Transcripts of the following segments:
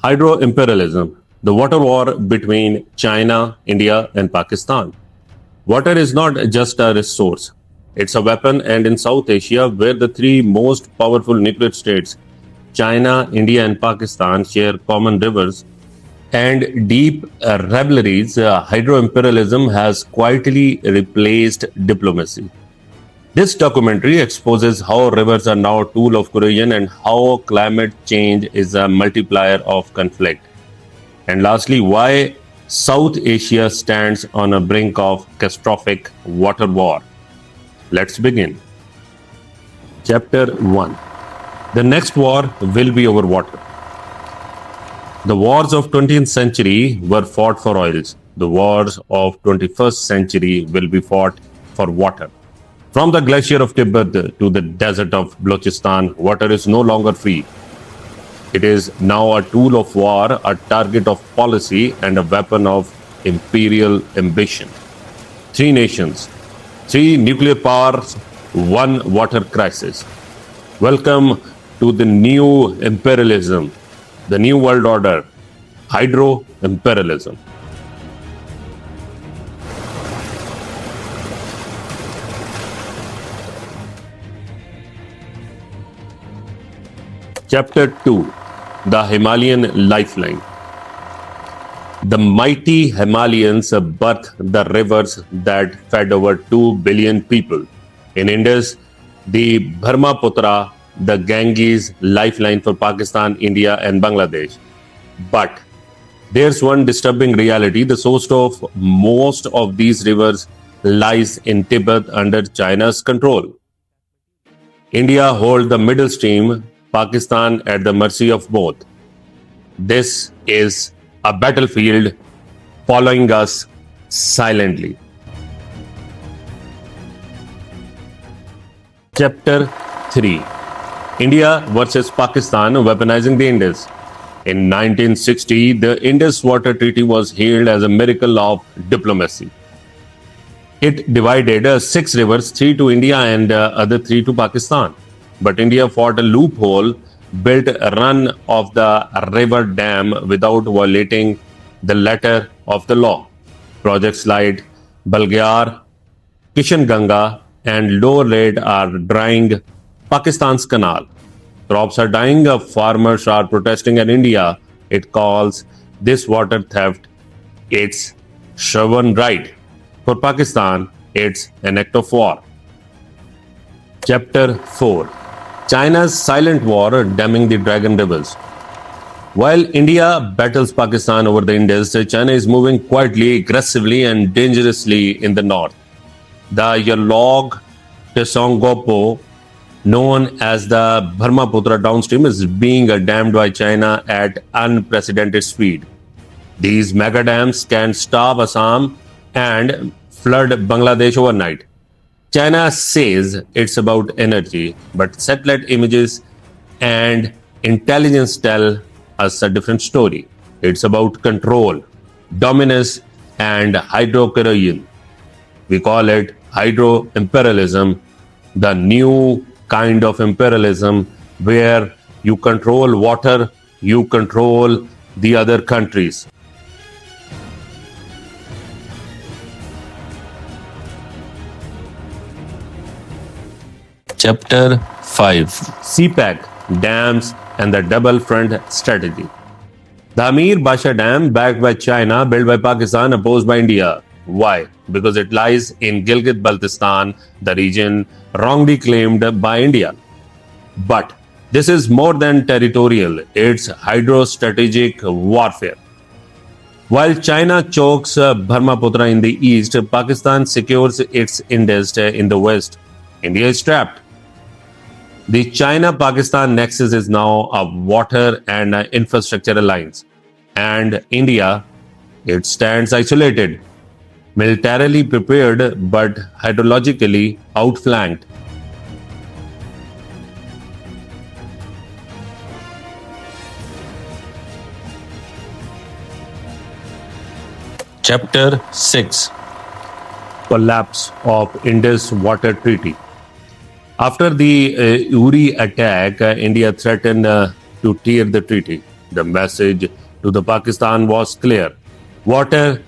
Hydro-imperialism, the water war between China, India, and Pakistan. Water is not just a resource, it's a weapon, and in South Asia, where the three most powerful nuclear states, China, India, and Pakistan, share common rivers and deep rivalries, hydro-imperialism has quietly replaced diplomacy. This documentary exposes how rivers are now a tool of cohesion and how climate change is a multiplier of conflict. And lastly, why South Asia stands on a brink of catastrophic water war. Let's begin. Chapter 1. The next war will be over water. The wars of 20th century were fought for oils. The wars of 21st century will be fought for water. From the glacier of Tibet to the desert of Balochistan, water is no longer free. It is now a tool of war, a target of policy, and a weapon of imperial ambition. Three nations, three nuclear powers, one water crisis. Welcome to the new imperialism, the new world order, hydro imperialism. Chapter 2. The Himalayan Lifeline. The mighty Himalayas birthed the rivers that fed over 2 billion people. In Indus, the Brahmaputra, the Ganges lifeline for Pakistan, India, and Bangladesh. But there's one disturbing reality: the source of most of these rivers lies in Tibet under China's control. India holds the middle stream, Pakistan at the mercy of both. This is a battlefield following us silently. Chapter 3. India versus Pakistan weaponizing the Indus. In 1960, the Indus Water Treaty was hailed as a miracle of diplomacy. It divided 6 rivers, 3 to India and other 3 to Pakistan. But India fought a loophole, built a run of the river dam without violating the letter of the law. Projects like Balgyar, Kishan Ganga, and Lower Red are drying Pakistan's canal. Crops are dying, farmers are protesting, and India, it calls this water theft its sovereign right. For Pakistan, it's an act of war. Chapter 4. China's silent war damming the Dragon rivers. While India battles Pakistan over the Indus, China is moving quietly, aggressively, and dangerously in the north. The Yalog Tesongpo, known as the Brahmaputra downstream, is being dammed by China at unprecedented speed. These mega dams can starve Assam and flood Bangladesh overnight. China says it's about energy, but satellite images and intelligence tell us a different story. It's about control, dominance, and hydro-cohesion. We call it hydro-imperialism, the new kind of imperialism where you control water, you control the other countries. Chapter 5. CPEC, Dams and the Double Front Strategy. The Amir Basha Dam, backed by China, built by Pakistan, opposed by India. Why? Because it lies in Gilgit-Baltistan, the region wrongly claimed by India. But this is more than territorial, it's hydrostrategic warfare. While China chokes Brahmaputra in the east, Pakistan secures its Indus in the west. India is trapped. The China-Pakistan nexus is now a water and infrastructure alliance. And India, it stands isolated, militarily prepared but hydrologically outflanked. Chapter 6. Collapse of Indus Water Treaty. After the Uri attack, India threatened to tear the treaty. The message to the Pakistan was clear. Water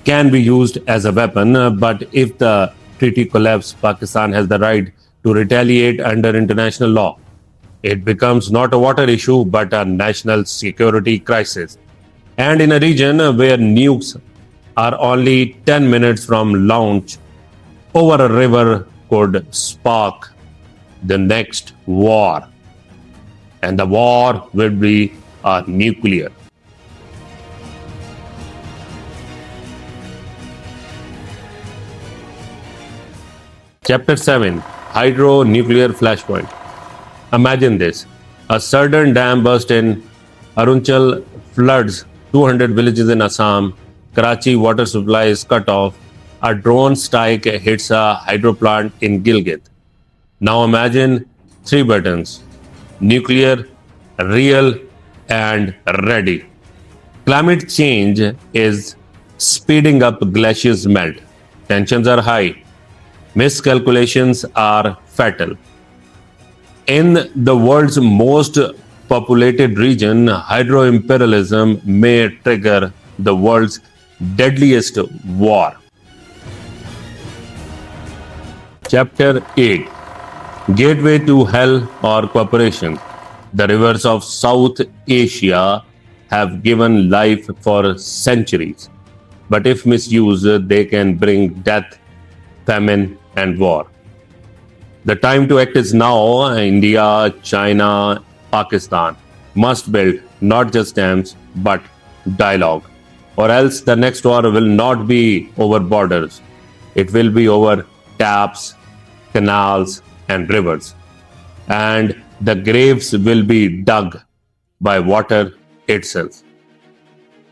can be used as a weapon, but if the treaty collapses, Pakistan has the right to retaliate under international law. It becomes not a water issue, but a national security crisis. And in a region where nukes are only 10 minutes from launch over a river could spark the next war. And the war will be nuclear. Chapter 7, Hydro-Nuclear Flashpoint. Imagine this. A sudden dam burst in Arunachal, floods 200 villages in Assam. Karachi water supply is cut off. A drone strike hits a hydro plant in Gilgit. Now imagine three buttons: nuclear, real, and ready. Climate change is speeding up, glaciers melt. Tensions are high. Miscalculations are fatal. In the world's most populated region, hydro-imperialism may trigger the world's deadliest war. Chapter 8, Gateway to Hell or Cooperation. The rivers of South Asia have given life for centuries, but if misused, they can bring death, famine, and war. The time to act is now. India, China, Pakistan must build not just dams but dialogue, or else the next war will not be over borders. It will be over taps, canals, and rivers. And the graves will be dug by water itself.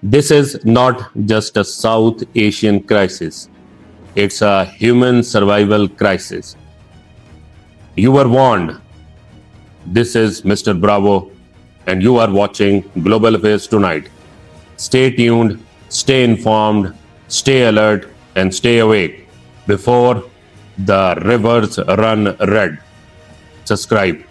This is not just a South Asian crisis. It's a human survival crisis. You were warned. This is Mr. Bravo, and you are watching Global Affairs Tonight. Stay tuned, stay informed, stay alert, and stay awake before the rivers run red. Subscribe.